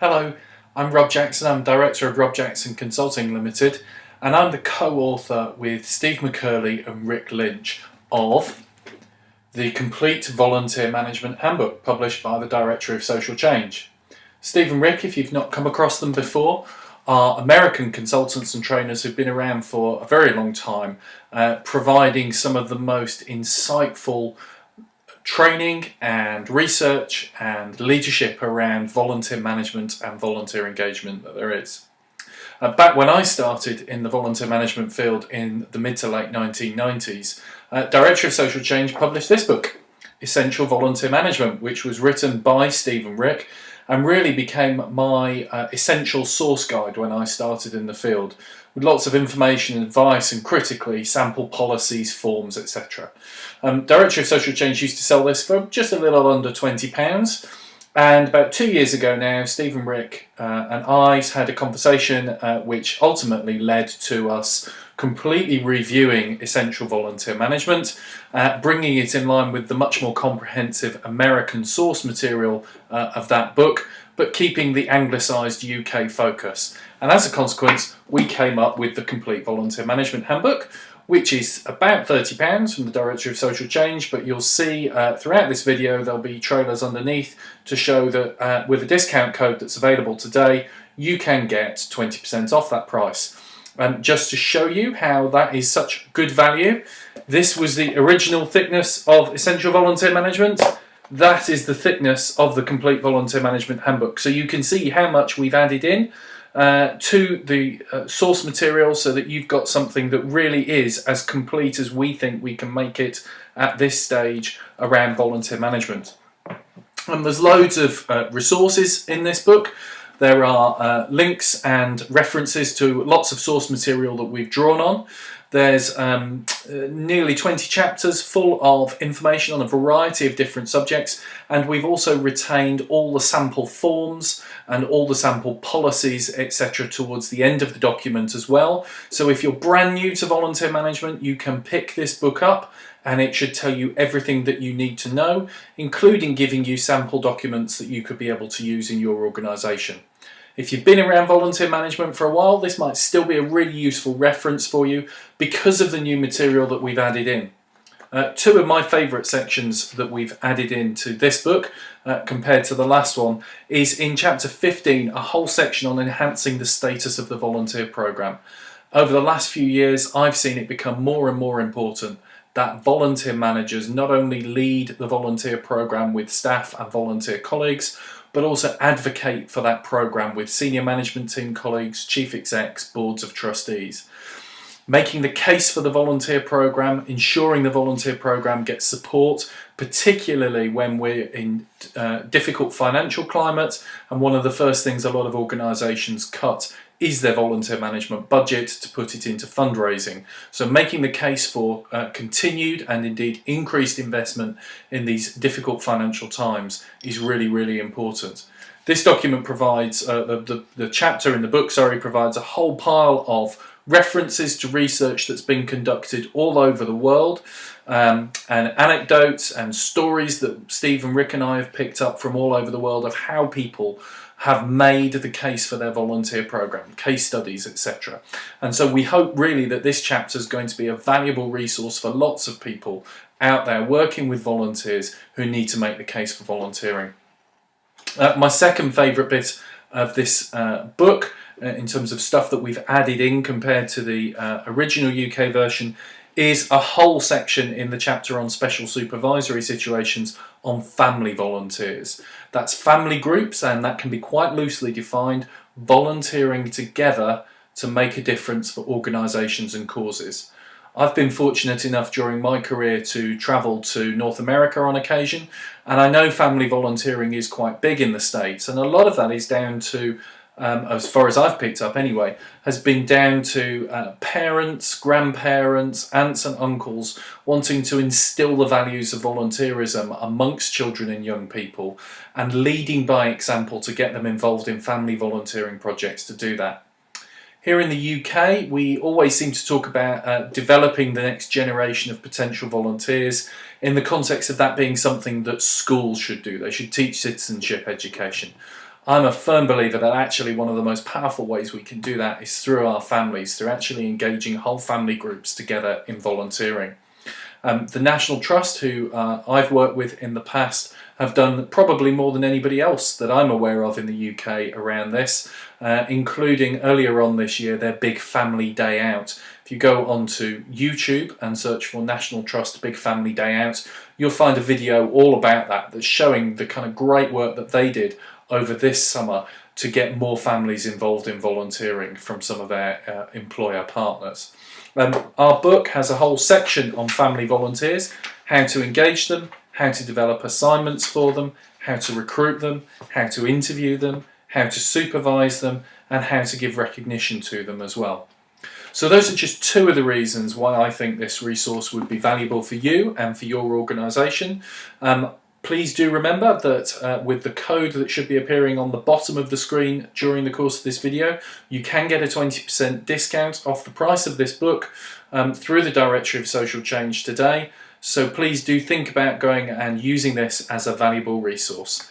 Hello, I'm Rob Jackson. I'm Director of Rob Jackson Consulting Limited, and I'm the co-author with Steve McCurley and Rick Lynch of the Complete Volunteer Management Handbook, published by the Directory of Social Change. Steve and Rick, if you've not come across them before, are American consultants and trainers who've been around for a very long time, providing some of the most insightful training and research and leadership around volunteer management and volunteer engagement that there is. Back when I started in the volunteer management field in the mid to late 1990s, Directory of Social Change published this book, Essential Volunteer Management, which was written by Steve and Rick and really became my essential source guide when I started in the field, with lots of information and advice and critically sample policies, forms, etc. Directory of Social Change used to sell this for just a little under £20. And about 2 years ago now, Steve and Rick and I had a conversation which ultimately led to us completely reviewing Essential Volunteer Management, bringing it in line with the much more comprehensive American source material of that book, but keeping the anglicised UK focus. And as a consequence, we came up with the Complete Volunteer Management Handbook, which is about £30 from the Directory of Social Change, but you'll see throughout this video there'll be trailers underneath to show that with a discount code that's available today, you can get 20% off that price. Just to show you how that is such good value, this was the original thickness of Essential Volunteer Management. That is the thickness of the Complete Volunteer Management Handbook. So you can see how much we've added in to the source material so that you've got something that really is as complete as we think we can make it at this stage around volunteer management. There's loads of resources in this book. There are links and references to lots of source material that we've drawn on. There's nearly 20 chapters full of information on a variety of different subjects, and we've also retained all the sample forms and all the sample policies, etc. towards the end of the document as well. So if you're brand new to volunteer management, you can pick this book up and it should tell you everything that you need to know, including giving you sample documents that you could be able to use in your organisation. If you've been around volunteer management for a while, this might still be a really useful reference for you because of the new material that we've added in. Two of my favourite sections that we've added into this book compared to the last one is in chapter 15, a whole section on enhancing the status of the volunteer programme. Over the last few years, I've seen it become more and more important that volunteer managers not only lead the volunteer programme with staff and volunteer colleagues, but also advocate for that programme with senior management team colleagues, chief execs, boards of trustees. Making the case for the volunteer programme, ensuring the volunteer programme gets support, particularly when we're in difficult financial climate, and one of the first things a lot of organisations cut is their volunteer management budget to put it into fundraising. So making the case for continued and indeed increased investment in these difficult financial times is really, really important. This document provides, the chapter in the book, provides a whole pile of references to research that's been conducted all over the world, and anecdotes and stories that Steve and Rick and I have picked up from all over the world of how people have made the case for their volunteer programme, case studies, etc. And so we hope really that this chapter is going to be a valuable resource for lots of people out there working with volunteers who need to make the case for volunteering. My second favourite bit of this book, in terms of stuff that we've added in compared to the original UK version, is a whole section in the chapter on special supervisory situations on family volunteers. That's family groups, and that can be quite loosely defined, volunteering together to make a difference for organisations and causes. I've been fortunate enough during my career to travel to North America on occasion, and I know family volunteering is quite big in the States, and a lot of that is down to, as far as I've picked up anyway, has been down to parents, grandparents, aunts and uncles wanting to instill the values of volunteerism amongst children and young people and leading by example to get them involved in family volunteering projects to do that. Here in the UK, we always seem to talk about developing the next generation of potential volunteers in the context of that being something that schools should do. They should teach citizenship education. I'm a firm believer that actually one of the most powerful ways we can do that is through our families, through actually engaging whole family groups together in volunteering. The National Trust, who I've worked with in the past, have done probably more than anybody else that I'm aware of in the UK around this, including earlier on this year their Big Family Day Out. If you go onto YouTube and search for National Trust Big Family Day Out, you'll find a video all about that that's showing the kind of great work that they did over this summer to get more families involved in volunteering from some of their employer partners. Our book has a whole section on family volunteers, how to engage them, how to develop assignments for them, how to recruit them, how to interview them, how to supervise them, and how to give recognition to them as well. So those are just two of the reasons why I think this resource would be valuable for you and for your organisation. Please do remember that with the code that should be appearing on the bottom of the screen during the course of this video, you can get a 20% discount off the price of this book through the Directory of Social Change today. So please do think about going and using this as a valuable resource.